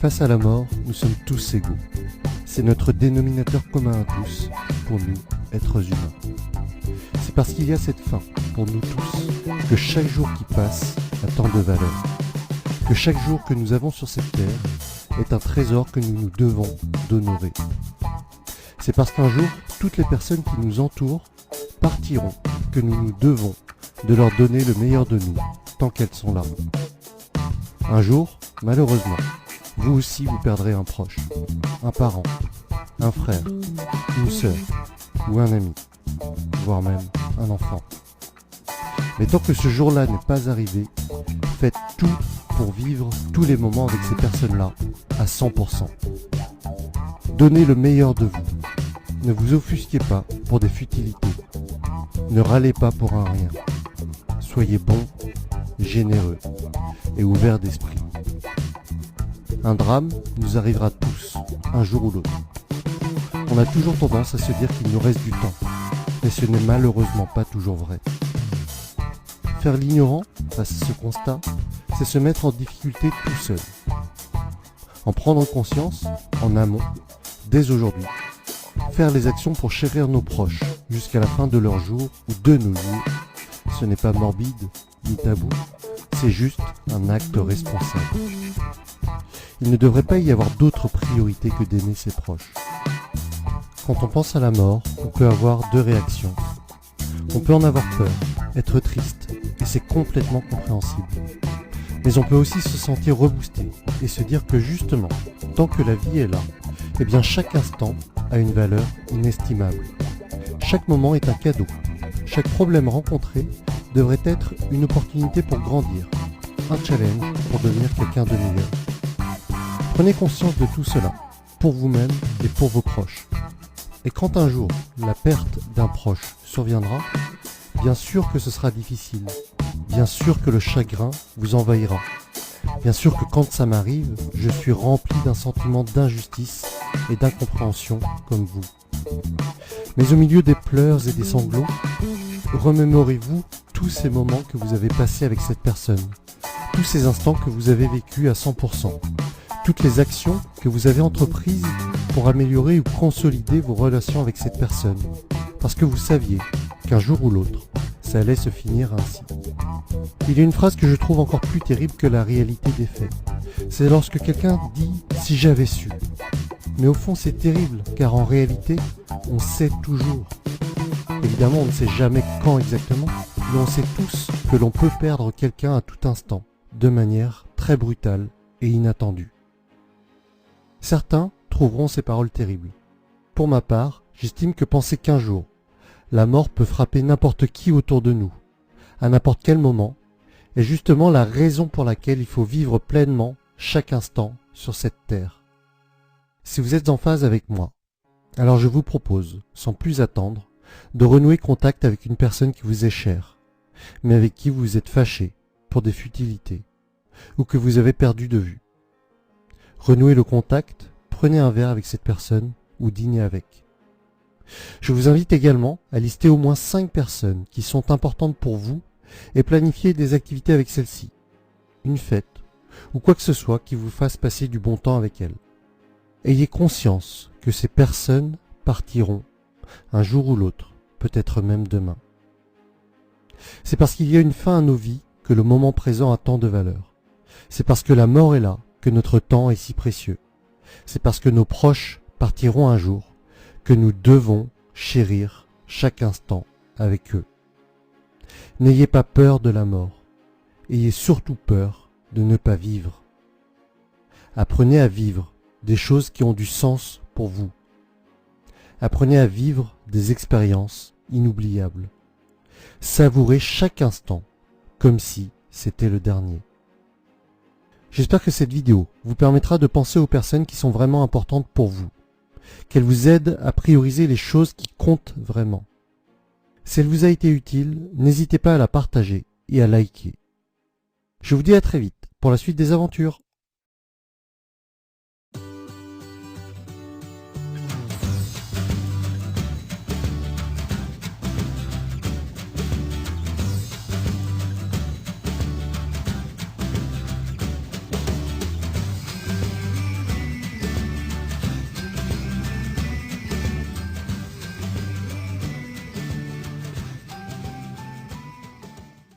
Face à la mort, nous sommes tous égaux. C'est notre dénominateur commun à tous, pour nous, êtres humains. C'est parce qu'il y a cette fin, pour nous tous, que chaque jour qui passe a tant de valeur. Que chaque jour que nous avons sur cette terre est un trésor que nous nous devons d'honorer. C'est parce qu'un jour, toutes les personnes qui nous entourent partiront que nous nous devons de leur donner le meilleur de nous, tant qu'elles sont là. Un jour, malheureusement, vous aussi vous perdrez un proche, un parent, un frère, une sœur ou un ami, voire même un enfant. Mais tant que ce jour-là n'est pas arrivé, faites tout pour vivre tous les moments avec ces personnes-là à 100%. Donnez le meilleur de vous. Ne vous offusquez pas pour des futilités. Ne râlez pas pour un rien. Soyez bon, généreux et ouvert d'esprit. Un drame nous arrivera tous, un jour ou l'autre. On a toujours tendance à se dire qu'il nous reste du temps, mais ce n'est malheureusement pas toujours vrai. Faire l'ignorant face à ce constat, c'est se mettre en difficulté tout seul. En prendre conscience, en amont, dès aujourd'hui, faire les actions pour chérir nos proches jusqu'à la fin de leur jour ou de nos jours, ce n'est pas morbide ni tabou, c'est juste un acte responsable. Il ne devrait pas y avoir d'autre priorité que d'aimer ses proches. Quand on pense à la mort, on peut avoir deux réactions. On peut en avoir peur, être triste, et c'est complètement compréhensible. Mais on peut aussi se sentir reboosté et se dire que justement, tant que la vie est là, eh bien chaque instant a une valeur inestimable. Chaque moment est un cadeau. Chaque problème rencontré devrait être une opportunité pour grandir, un challenge pour devenir quelqu'un de meilleur. Prenez conscience de tout cela, pour vous-même et pour vos proches. Et quand un jour la perte d'un proche surviendra, bien sûr que ce sera difficile, bien sûr que le chagrin vous envahira, bien sûr que quand ça m'arrive, je suis rempli d'un sentiment d'injustice et d'incompréhension comme vous. Mais au milieu des pleurs et des sanglots, remémorez-vous tous ces moments que vous avez passés avec cette personne, tous ces instants que vous avez vécus à 100%, toutes les actions que vous avez entreprises pour améliorer ou consolider vos relations avec cette personne, parce que vous saviez qu'un jour ou l'autre, ça allait se finir ainsi. Il y a une phrase que je trouve encore plus terrible que la réalité des faits. C'est lorsque quelqu'un dit « si j'avais su ». Mais au fond c'est terrible, car en réalité, on sait toujours. Évidemment, on ne sait jamais quand exactement, mais on sait tous que l'on peut perdre quelqu'un à tout instant, de manière très brutale et inattendue. Certains trouveront ces paroles terribles. Pour ma part, j'estime que penser qu'un jour, la mort peut frapper n'importe qui autour de nous, à n'importe quel moment, est justement la raison pour laquelle il faut vivre pleinement chaque instant sur cette terre. Si vous êtes en phase avec moi, alors je vous propose, sans plus attendre, de renouer contact avec une personne qui vous est chère, mais avec qui vous vous êtes fâché pour des futilités, ou que vous avez perdu de vue. Renouez le contact, prenez un verre avec cette personne ou dînez avec. Je vous invite également à lister au moins 5 personnes qui sont importantes pour vous et planifier des activités avec celles-ci, une fête ou quoi que ce soit qui vous fasse passer du bon temps avec elles. Ayez conscience que ces personnes partiront un jour ou l'autre, peut-être même demain. C'est parce qu'il y a une fin à nos vies que le moment présent a tant de valeur. C'est parce que la mort est là que notre temps est si précieux. C'est parce que nos proches partiront un jour que nous devons chérir chaque instant avec eux. N'ayez pas peur de la mort. Ayez surtout peur de ne pas vivre. Apprenez à vivre des choses qui ont du sens pour vous. Apprenez à vivre des expériences inoubliables. Savourez chaque instant comme si c'était le dernier. J'espère que cette vidéo vous permettra de penser aux personnes qui sont vraiment importantes pour vous, qu'elle vous aide à prioriser les choses qui comptent vraiment. Si elle vous a été utile, n'hésitez pas à la partager et à liker. Je vous dis à très vite pour la suite des aventures.